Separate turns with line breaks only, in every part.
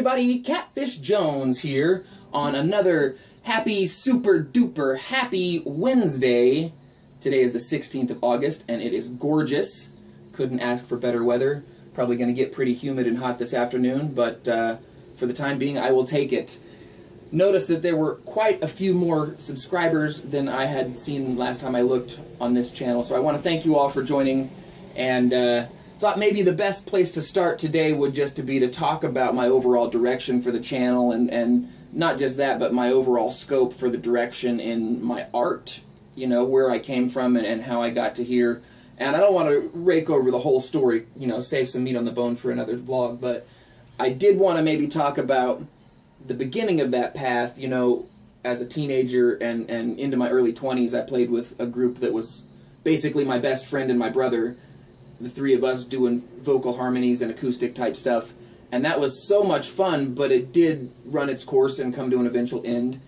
everybody, Catfish Jones here on another happy, super duper happy Wednesday. Today is the 16th of August and it is gorgeous. Couldn't ask for better weather. Probably going to get pretty humid and hot this afternoon, but for the time being I will take it. Notice that there were quite a few more subscribers than I had seen last time I looked on this channel, so I want to thank you all for joining, and thought maybe the best place to start today would just to be to talk about my overall direction for the channel, and not just that, but my overall scope for the direction in my art, you know, where I came from and how I got to here. And I don't want to rake over the whole story, you know, save some meat on the bone for another vlog, but I did want to maybe talk about the beginning of that path. You know, as a teenager and into my early 20s, I played with a group that was basically my best friend and my brother, the three of us doing vocal harmonies and acoustic type stuff, and that was so much fun, but it did run its course and come to an eventual end.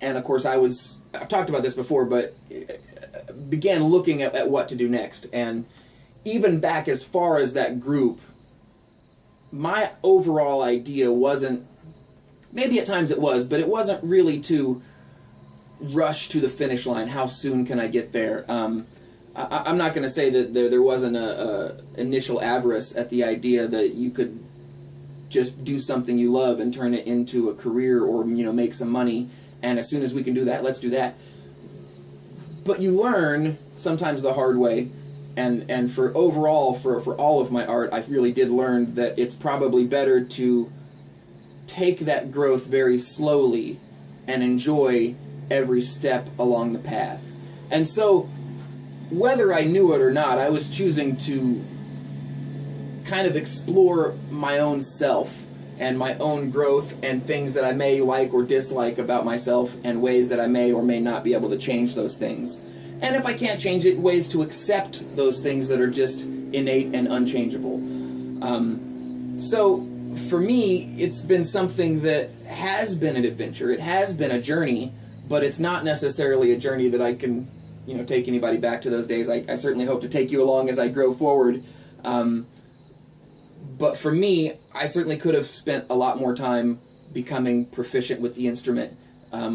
And of course I've talked about this before, but began looking at what to do next. And even back as far as that group, my overall idea wasn't, maybe at times it was, but it wasn't really to rush to the finish line. How soon can I get there? I'm not going to say that there wasn't a initial avarice at the idea that you could just do something you love and turn it into a career, or, you know, make some money, and as soon as we can do that, let's do that. But you learn sometimes the hard way, and for overall, for all of my art, I really did learn that it's probably better to take that growth very slowly and enjoy every step along the path. And so, whether I knew it or not, I was choosing to kind of explore my own self and my own growth and things that I may like or dislike about myself, and ways that I may or may not be able to change those things. And if I can't change it, ways to accept those things that are just innate and unchangeable. So for me, it's been something that has been an adventure. It has been a journey, but it's not necessarily a journey that I can, you know, take anybody back to those days. I certainly hope to take you along as I grow forward. But for me, I certainly could have spent a lot more time becoming proficient with the instrument,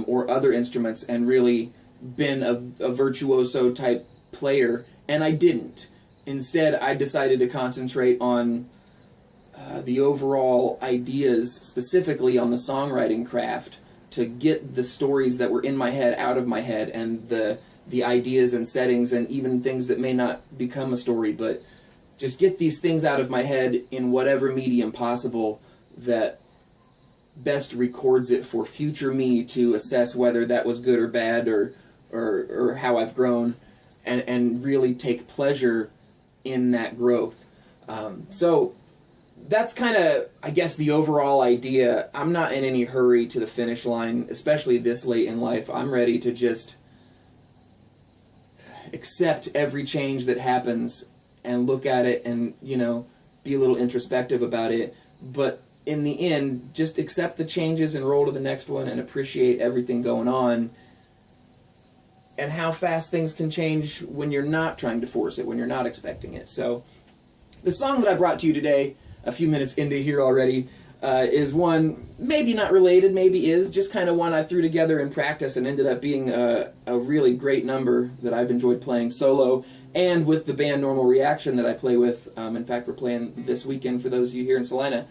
or other instruments, and really been a virtuoso type player, and I didn't. Instead, I decided to concentrate on the overall ideas, specifically on the songwriting craft, to get the stories that were in my head out of my head, and the ideas and settings and even things that may not become a story, but just get these things out of my head in whatever medium possible that best records it for future me to assess whether that was good or bad, or how I've grown, and really take pleasure in that growth. So that's kind of, I guess, the overall idea. I'm not in any hurry to the finish line, especially this late in life. I'm ready to just accept every change that happens and look at it and, you know, be a little introspective about it. But in the end, just accept the changes and roll to the next one and appreciate everything going on, and how fast things can change when you're not trying to force it, when you're not expecting it. So the song that I brought to you today, a few minutes into here already, is one maybe not related, maybe is, just kind of one I threw together in practice and ended up being a really great number that I've enjoyed playing solo and with the band Normal Reaction that I play with. In fact, we're playing this weekend for those of you here in Salina.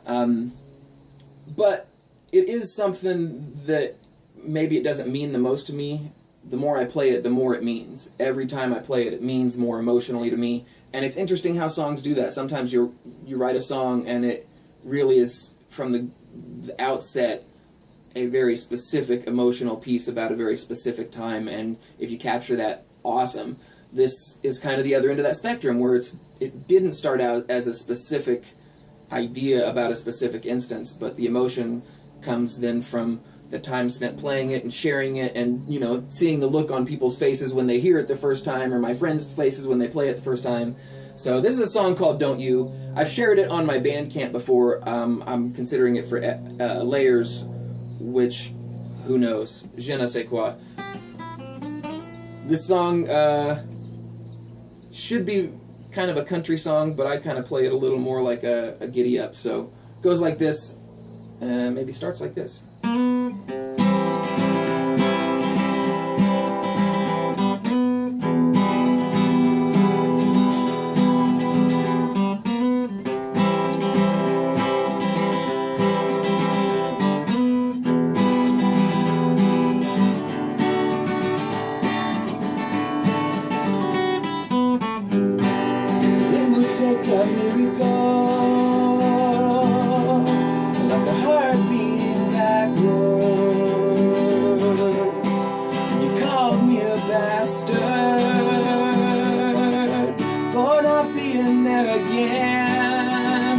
But it is something that maybe it doesn't mean the most to me. The more I play it, the more it means. Every time I play it, it means more emotionally to me. And it's interesting how songs do that. Sometimes you write a song and it really is, from the outset, a very specific emotional piece about a very specific time, and if you capture that, awesome. This is kind of the other end of that spectrum, where it didn't start out as a specific idea about a specific instance, but the emotion comes then from the time spent playing it and sharing it, and, you know, seeing the look on people's faces when they hear it the first time, or my friends' faces when they play it the first time. So this is a song called Don't You. I've shared it on my Bandcamp before. I'm considering it for Layers, which, who knows, je ne sais quoi. This song should be kind of a country song, but I kind of play it a little more like a giddy up. So it goes like this. maybe starts like this.
Take a miracle, like a heart beating backwards. You called me a bastard for not being there again.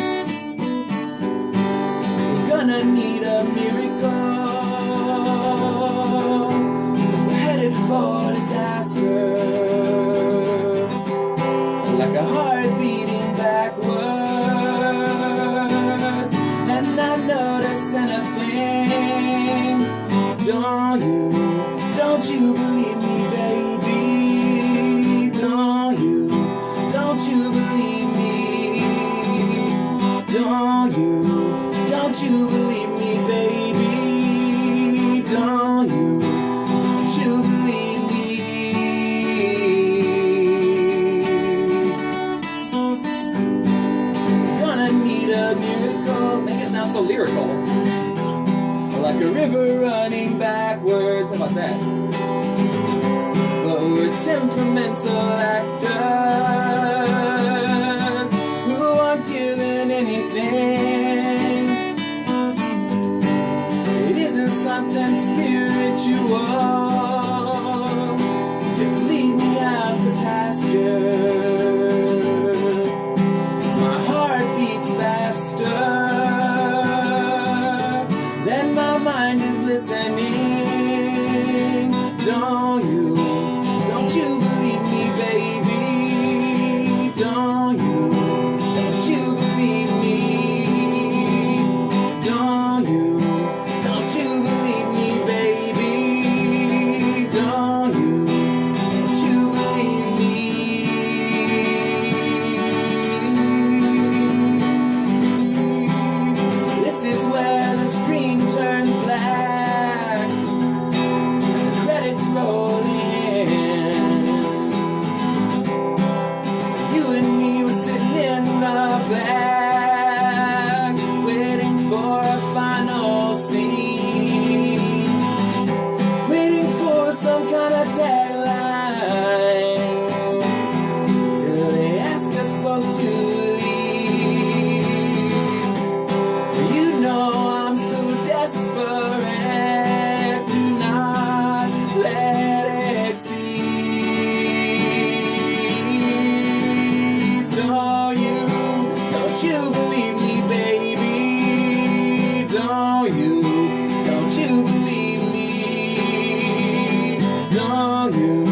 We're gonna need a miracle, 'cause we're headed for disaster. Like a heart beating backwards, and not noticing a thing. Don't you believe me, baby? Don't you believe me? Don't you believe me, baby? Don't you believe me?
Miracle, make it sound so lyrical. Like a river running backwards. How about that? But we're temperamental actors who aren't given anything. It isn't something spiritual. Just lead me out to pasture. Then my mind is listening. Don't you believe me, baby? Don't you believe me? Don't you believe me, baby? Don't you believe me? This is where the screen turns black, the credits roll in. You and me were sitting in the back, waiting for a final scene, waiting for some kind of tagline, till they ask us both to desperate to not let it cease. Don't you believe me, baby? Don't you believe me? Don't you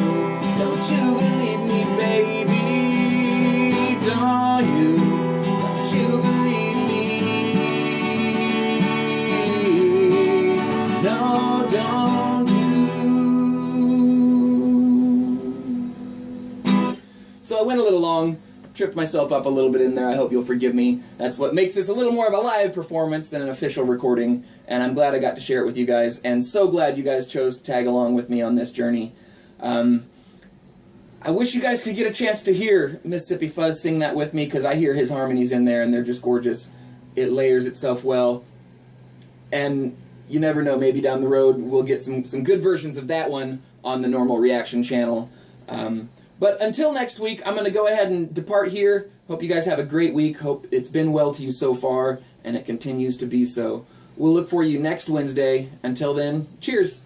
believe me, baby? Don't you believe me? No, don't you? So I went a little long, tripped myself up a little bit in there. I hope you'll forgive me. That's what makes this a little more of a live performance than an official recording, and I'm glad I got to share it with you guys, and so glad you guys chose to tag along with me on this journey. I wish you guys could get a chance to hear Mississippi Fuzz sing that with me, because I hear his harmonies in there, and they're just gorgeous. It layers itself well, and you never know, maybe down the road we'll get some good versions of that one on the Normal Reaction channel. But until next week, I'm going to go ahead and depart here. Hope you guys have a great week. Hope it's been well to you so far, and it continues to be so. We'll look for you next Wednesday. Until then, cheers!